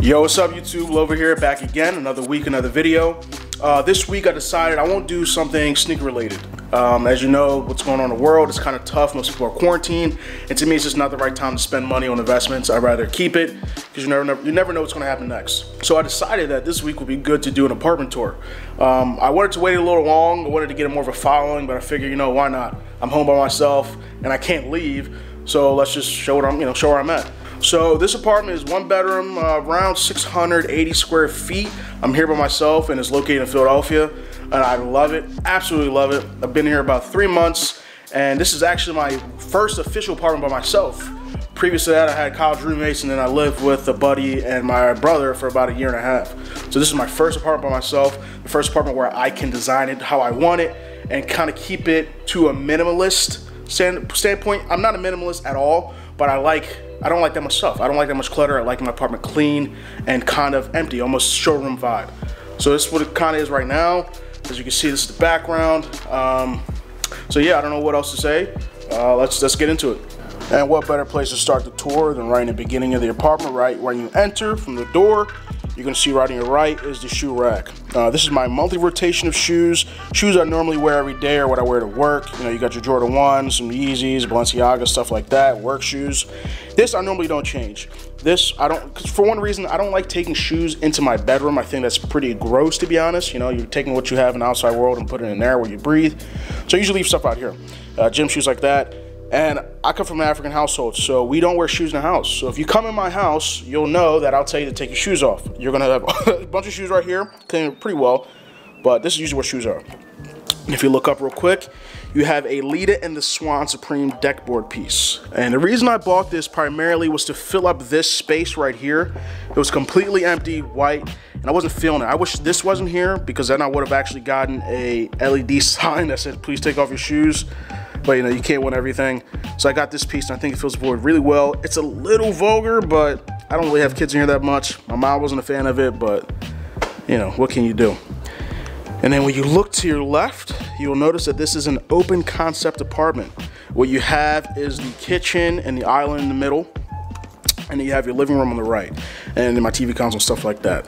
Yo, what's up YouTube? Lova here, back again, another week, another video. This week I decided I won't do something sneaker related. As you know, what's going on in the world, it's kind of tough. Most people are quarantined, and to me it's just not the right time to spend money on investments. I'd rather keep it, because you never know what's going to happen next. So I decided that this week would be good to do an apartment tour. I wanted to wait a little long, I wanted to get more of a following, but I figured, you know, why not? I'm home by myself, and I can't leave, so let's just show what show where I'm at. So this apartment is one bedroom, around 680 square feet. I'm here by myself and it's located in Philadelphia, and I love it, absolutely love it. I've been here about 3 months, and this is actually my first official apartment by myself. Previous to that, I had college roommates, and then I lived with a buddy and my brother for about 1.5 years. So this is my first apartment by myself, the first apartment where I can design it how I want it and kind of keep it to a minimalist standpoint. I'm not a minimalist at all, but I don't like that much stuff. I don't like that much clutter. I like my apartment clean and kind of empty, almost showroom vibe. So this is what it kind of is right now. As you can see, this is the background. So yeah, I don't know what else to say. Let's get into it. And what better place to start the tour than right in the beginning of the apartment, right when you enter from the door. You're gonna see right on your right is the shoe rack. This is my monthly rotation of shoes. Shoes I normally wear every day or what I wear to work. You know, you got your Jordan 1s, some Yeezys, Balenciaga, stuff like that, work shoes. This I normally don't change. This I don't, because for one reason, I don't like taking shoes into my bedroom. I think that's pretty gross, to be honest. You know, you're taking what you have in the outside world and putting it in there where you breathe. So I usually leave stuff out here. Gym shoes like that. And I come from an African household, so we don't wear shoes in the house. So if you come in my house, you'll know that I'll tell you to take your shoes off. You're gonna have a bunch of shoes right here, clean pretty well, but this is usually where shoes are. And if you look up real quick, you have a Lita and the Swan Supreme deck board piece. And the reason I bought this primarily was to fill up this space right here. It was completely empty, white, and I wasn't feeling it. I wish this wasn't here, because then I would have actually gotten a LED sign that said, please take off your shoes. But you know, you can't win everything. So I got this piece, and I think it fills the void really well. It's a little vulgar, but I don't really have kids in here that much. My mom wasn't a fan of it, but you know, what can you do? And then when you look to your left, you'll notice that this is an open concept apartment. What you have is the kitchen and the island in the middle, and then you have your living room on the right, and then my TV console, stuff like that.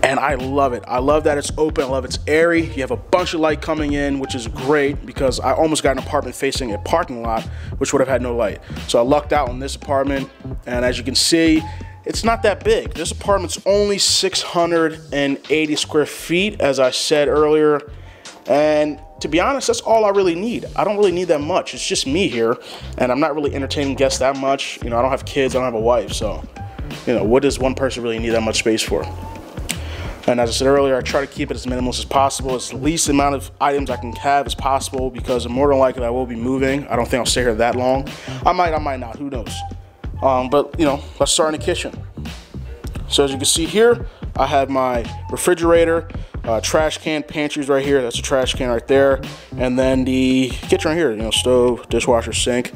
And I love it. I love that it's open. I love it's airy. You have a bunch of light coming in, which is great, because I almost got an apartment facing a parking lot, which would have had no light. So I lucked out on this apartment, and as you can see, it's not that big. This apartment's only 680 square feet, as I said earlier, and to be honest, that's all I really need. I don't really need that much. It's just me here, and I'm not really entertaining guests that much. You know, I don't have kids, I don't have a wife, so, you know, what does one person really need that much space for? And as I said earlier, I try to keep it as minimalist as possible, as least amount of items I can have as possible, because more than likely I will be moving. I don't think I'll stay here that long. I might not, who knows? But, you know, let's start in the kitchen. So as you can see here, I have my refrigerator, trash can, pantries right here. That's a trash can right there. And then the kitchen right here, you know, stove, dishwasher, sink.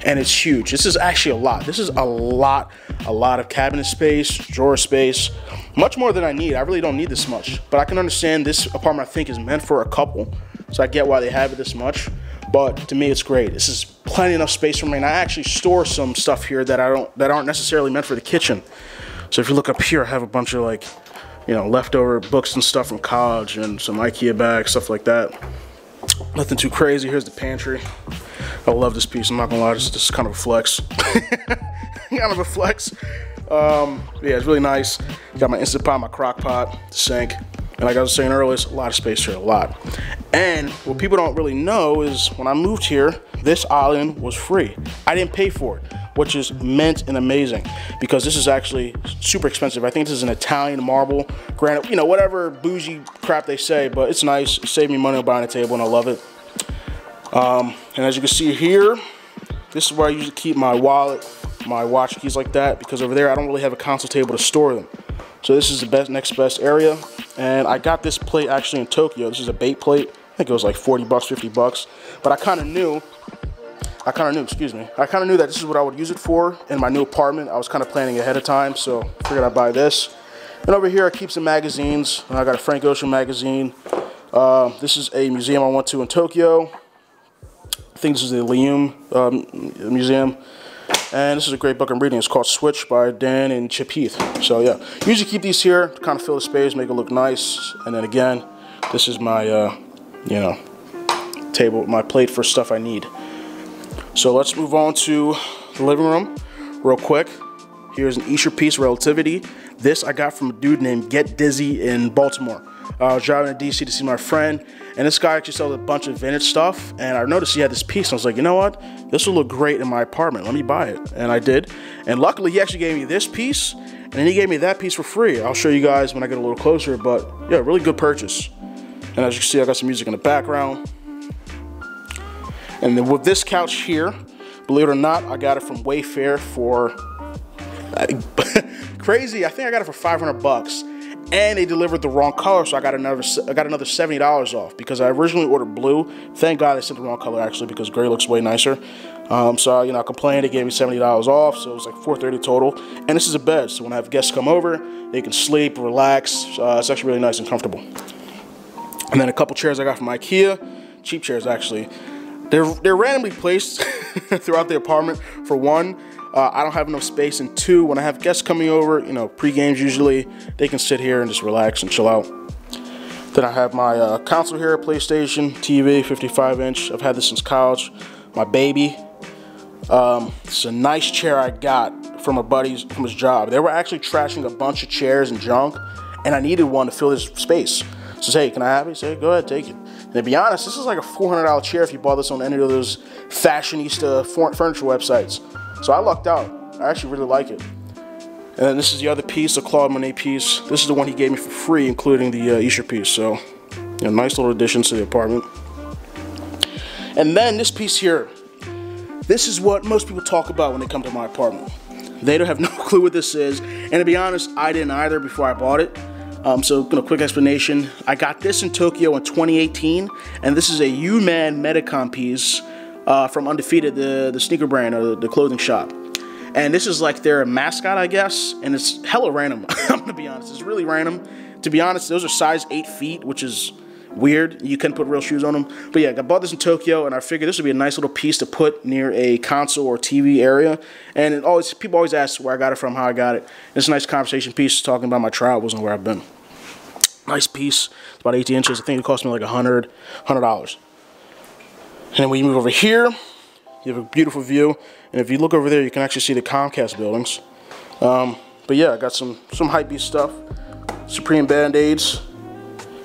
And it's huge. This is actually a lot. This is a lot of cabinet space, drawer space. Much more than I need. I really don't need this much. But I can understand this apartment, I think, is meant for a couple. So I get why they have it this much. But to me, it's great. This is plenty enough space for me. And I actually store some stuff here that aren't necessarily meant for the kitchen. So if you look up here, I have a bunch of, like, you know, leftover books and stuff from college and some IKEA bags, stuff like that. Nothing too crazy. Here's the pantry. I love this piece, I'm not gonna lie, this is kind of a flex. Kind of a flex. Yeah, it's really nice. Got my Instant Pot, my crock pot, the sink. And like I was saying earlier, it's a lot of space here, a lot. And what people don't really know is when I moved here, this island was free. I didn't pay for it, which is mint and amazing, because this is actually super expensive. I think this is an Italian marble. Granted, you know, whatever bougie crap they say, but it's nice. It saved me money on buying a table, and I love it. And as you can see here, this is where I usually keep my wallet, my watch keys like that, because over there I don't really have a console table to store them. So this is the next best area. And I got this plate actually in Tokyo. This is a bait plate. I think it was like 40 bucks, 50 bucks. But I kind of knew that this is what I would use it for in my new apartment. I was kind of planning ahead of time, so I figured I'd buy this. And over here I keep some magazines. I got a Frank Ocean magazine. This is a museum I went to in Tokyo. I think this is the Lium Museum. And this is a great book I'm reading. It's called Switch by Dan and Chip Heath. So yeah, usually keep these here to kind of fill the space, make it look nice. And then again, this is my, you know, table, my plate for stuff I need. So let's move on to the living room real quick. Here's an Escher piece, Relativity. This I got from a dude named Get Dizzy in Baltimore. I was driving to DC to see my friend, and this guy actually sells a bunch of vintage stuff, and I noticed he had this piece, and I was like, you know what? This will look great in my apartment. Let me buy it. And I did. And luckily, he actually gave me this piece, and then he gave me that piece for free. I'll show you guys when I get a little closer, but yeah, really good purchase. And as you can see, I got some music in the background. And then with this couch here, believe it or not, I got it from Wayfair for crazy. I think I got it for 500 bucks, and they delivered the wrong color, so I got another $70 off because I originally ordered blue. Thank God they sent the wrong color actually, because gray looks way nicer. So you know, I complained. They gave me $70 off, so it was like $430 total. And this is a bed, so when I have guests come over, they can sleep, relax. It's actually really nice and comfortable. And then a couple chairs I got from IKEA, cheap chairs actually. They're randomly placed throughout the apartment. For one, I don't have enough space, and two, when I have guests coming over, you know, pre-games usually, they can sit here and just relax and chill out. Then I have my console here, PlayStation, TV, 55-inch. I've had this since college. My baby. It's a nice chair I got from a buddy's, from his job. They were actually trashing a bunch of chairs and junk, and I needed one to fill this space. So hey, can I have it? He said, go ahead, take it. And to be honest, this is like a $400 chair if you bought this on any of those fashionista furniture websites. So I lucked out. I actually really like it. And then this is the other piece, the Claude Monet piece. This is the one he gave me for free, including the Escher piece. So, you know, nice little additions to the apartment. And then this piece here. This is what most people talk about when they come to my apartment. They don't have no clue what this is. And to be honest, I didn't either before I bought it. So, you know, quick explanation. I got this in Tokyo in 2018, and this is a U-Man Metacom piece from Undefeated, the sneaker brand, or the clothing shop. And this is like their mascot, I guess, and it's hella random. I'm gonna be honest, it's really random. To be honest, those are size 8 feet, which is weird. You couldn't put real shoes on them. But yeah, I bought this in Tokyo, and I figured this would be a nice little piece to put near a console or TV area. And people always ask where I got it from, how I got it. It's a nice conversation piece talking about my travels and where I've been. Nice piece. It's about 18 inches. I think it cost me like $100. And then when you move over here, you have a beautiful view. And if you look over there, you can actually see the Comcast buildings. But yeah, I got some hypebeast stuff. Supreme Band-Aids.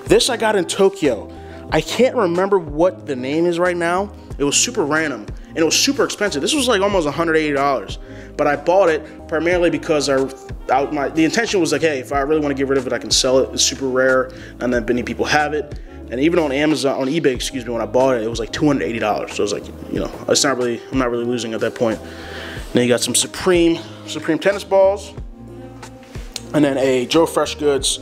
This I got in Tokyo. I can't remember what the name is right now. It was super random, and it was super expensive. This was like almost $180. But I bought it primarily because the intention was like, hey, if I really want to get rid of it, I can sell it. It's super rare, and then many people have it. And even on Amazon, on eBay, excuse me, when I bought it, it was like $280. So I was like, you know, I'm not really losing at that point. Then you got some Supreme tennis balls, and then a Joe Fresh Goods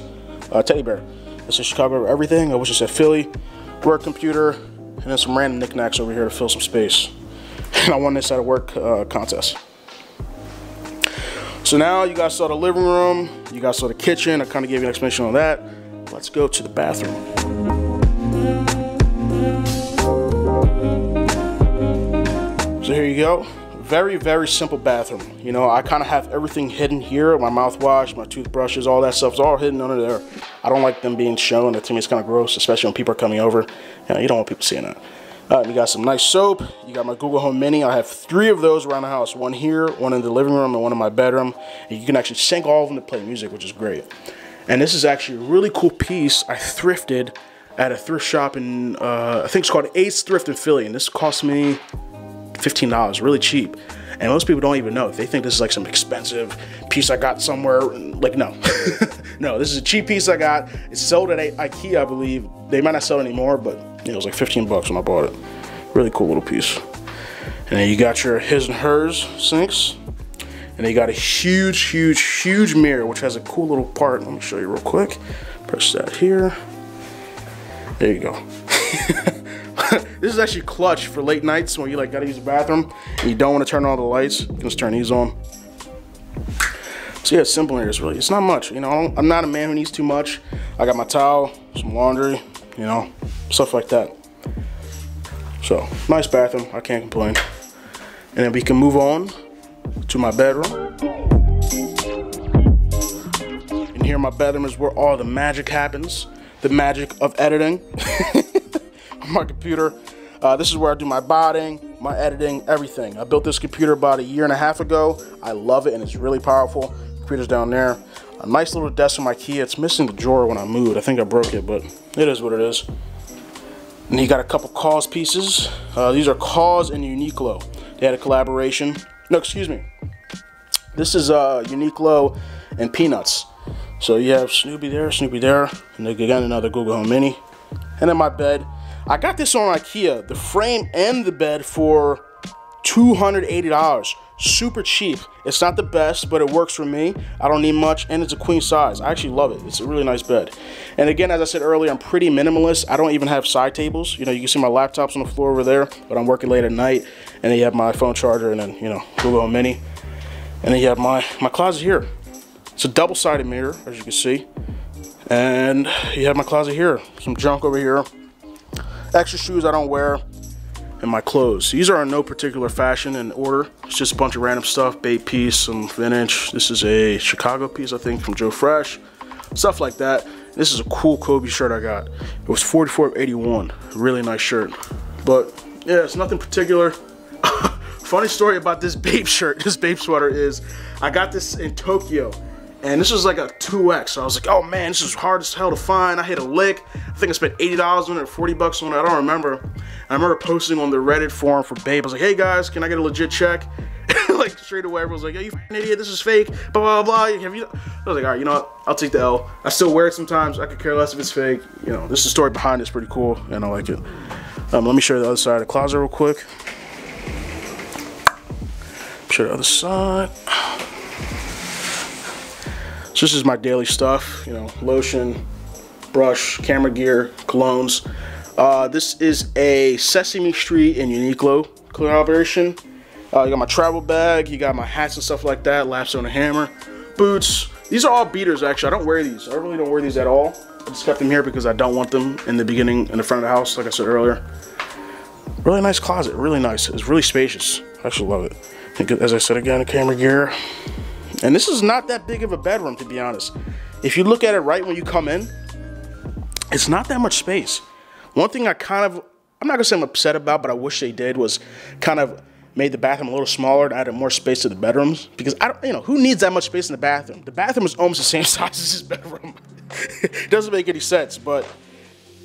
teddy bear. This is Chicago everything. I wish it said Philly. Work computer, and then some random knickknacks over here to fill some space. And I won this at a work contest. So now you guys saw the living room, you guys saw the kitchen. I kind of gave you an explanation on that. Let's go to the bathroom. So here you go. Very, very simple bathroom. You know, I kind of have everything hidden here. My mouthwash, my toothbrushes, all that stuff is all hidden under there. I don't like them being shown. That to me is kind of gross, especially when people are coming over. You know, you don't want people seeing that. You got some nice soap. You got my Google Home Mini. I have 3 of those around the house. One here, one in the living room, and one in my bedroom. And you can actually sync all of them to play music, which is great. And this is actually a really cool piece I thrifted at a thrift shop in, I think it's called Ace Thrift in Philly. And this cost me $15, really cheap. And most people don't even know. They think this is like some expensive piece I got somewhere. Like, no. No, this is a cheap piece I got. It's sold at IKEA, I believe. They might not sell it anymore, but it was like 15 bucks when I bought it. Really cool little piece. And then you got your his and hers sinks. And then you got a huge, huge, huge mirror, which has a cool little part. Let me show you real quick. Press that here. There you go. This is actually clutch for late nights when you like gotta use the bathroom and you don't want to turn on the lights. You can just turn these on. So yeah, it's simple here. It's not much. You know, I'm not a man who needs too much. I got my towel, some laundry, you know, stuff like that. So nice bathroom. I can't complain. And then we can move on to my bedroom. And here in my bedroom is where all the magic happens. The magic of editing. On my computer. This is where I do my botting, my editing, everything. I built this computer about 1.5 years ago. I love it and it's really powerful. Computer's down there. A nice little desk from IKEA. It's missing the drawer when I moved. I think I broke it, but it is what it is. And you got a couple Cause pieces. These are Cause and Uniqlo. They had a collaboration. No, excuse me. This is Uniqlo and Peanuts. So you have Snoopy there, and again another Google Home Mini. And then my bed. I got this on IKEA, the frame and the bed for $280. Super cheap. It's not the best, but it works for me. I don't need much, and it's a queen size. I actually love it. It's a really nice bed. And again, as I said earlier, I'm pretty minimalist. I don't even have side tables. You know, you can see my laptop's on the floor over there, but I'm working late at night. And then you have my phone charger, and then, you know, Google Home Mini. And then you have my closet here. It's a double-sided mirror, as you can see. And you have my closet here. Some junk over here. Extra shoes I don't wear. And my clothes. These are in no particular fashion and order. It's just a bunch of random stuff. Bait piece, some vintage. This is a Chicago piece, I think, from Joe Fresh. Stuff like that. This is a cool Kobe shirt I got. It was $44.81. Really nice shirt. But yeah, it's nothing particular. Funny story about this Bape shirt, this Bape sweater is, I got this in Tokyo. And this was like a 2X. So I was like, oh man, this is hard as hell to find. I hit a lick. I think I spent $80 on it or 40 bucks on it. I don't remember. And I remember posting on the Reddit forum for Bape. I was like, hey guys, can I get a legit check? Like straight away, everyone was like, yeah, you f***ing idiot, this is fake, blah, blah, blah. Have you? I was like, all right, you know what? I'll take the L. I still wear it sometimes. I could care less if it's fake. You know, this is the story behind it. It's pretty cool, and I like it. Let me show you the other side of the closet real quick. Show the other side. So this is my daily stuff, you know, lotion, brush, camera gear, colognes. This is a Sesame Street and Uniqlo collaboration. You got my travel bag, you got my hats and stuff like that, lapstone and hammer, boots. These are all beaters actually. I don't wear these. I really don't wear these at all. I just kept them here because I don't want them in the beginning in the front of the house, like I said earlier. Really nice closet, really nice. It's really spacious. I actually love it. As I said again, camera gear. And this is not that big of a bedroom, to be honest. If you look at it right when you come in, it's not that much space. One thing I'm not gonna say I'm upset about, but I wish they did, was kind of made the bathroom a little smaller and added more space to the bedrooms. Because I don't, you know, who needs that much space in the bathroom? The bathroom is almost the same size as this bedroom. It doesn't make any sense, but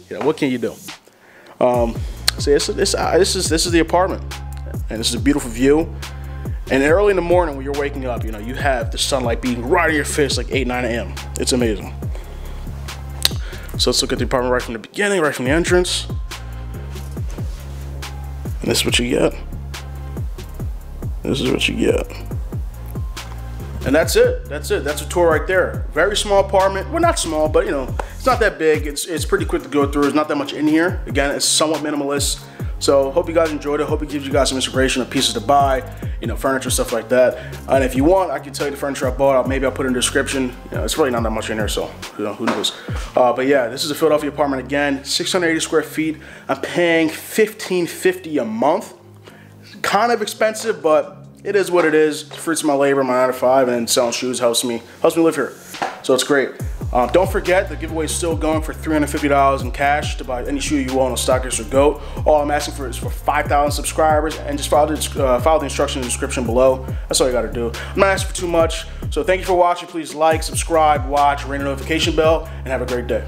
you know, what can you do? So this is the apartment, and this is a beautiful view. And early in the morning when you're waking up, you know, you have the sunlight beating right in your face like 8, 9 a.m. It's amazing. So let's look at the apartment right from the beginning, right from the entrance. And this is what you get. This is what you get. And that's it. That's it. That's a tour right there. Very small apartment. Well, not small, but you know, it's not that big. It's pretty quick to go through. There's not that much in here. Again, it's somewhat minimalist. So hope you guys enjoyed it. Hope it gives you guys some inspiration of pieces to buy, you know, furniture, stuff like that. And if you want, I can tell you the furniture I bought. Maybe I'll put it in the description. You know, it's really not that much in there, so you know, who knows. But yeah, this is a Philadelphia apartment again, 680 square feet. I'm paying $1,550 a month. It's kind of expensive, but it is what it is. It's fruits of my labor, my 9 to 5, and selling shoes helps me live here. So it's great. Don't forget, the giveaway is still going for $350 in cash to buy any shoe you want on StockX or GOAT. All I'm asking for is for 5,000 subscribers, and just follow the instructions in the description below. That's all you gotta do. I'm not asking for too much. So thank you for watching. Please like, subscribe, watch, ring the notification bell, and have a great day.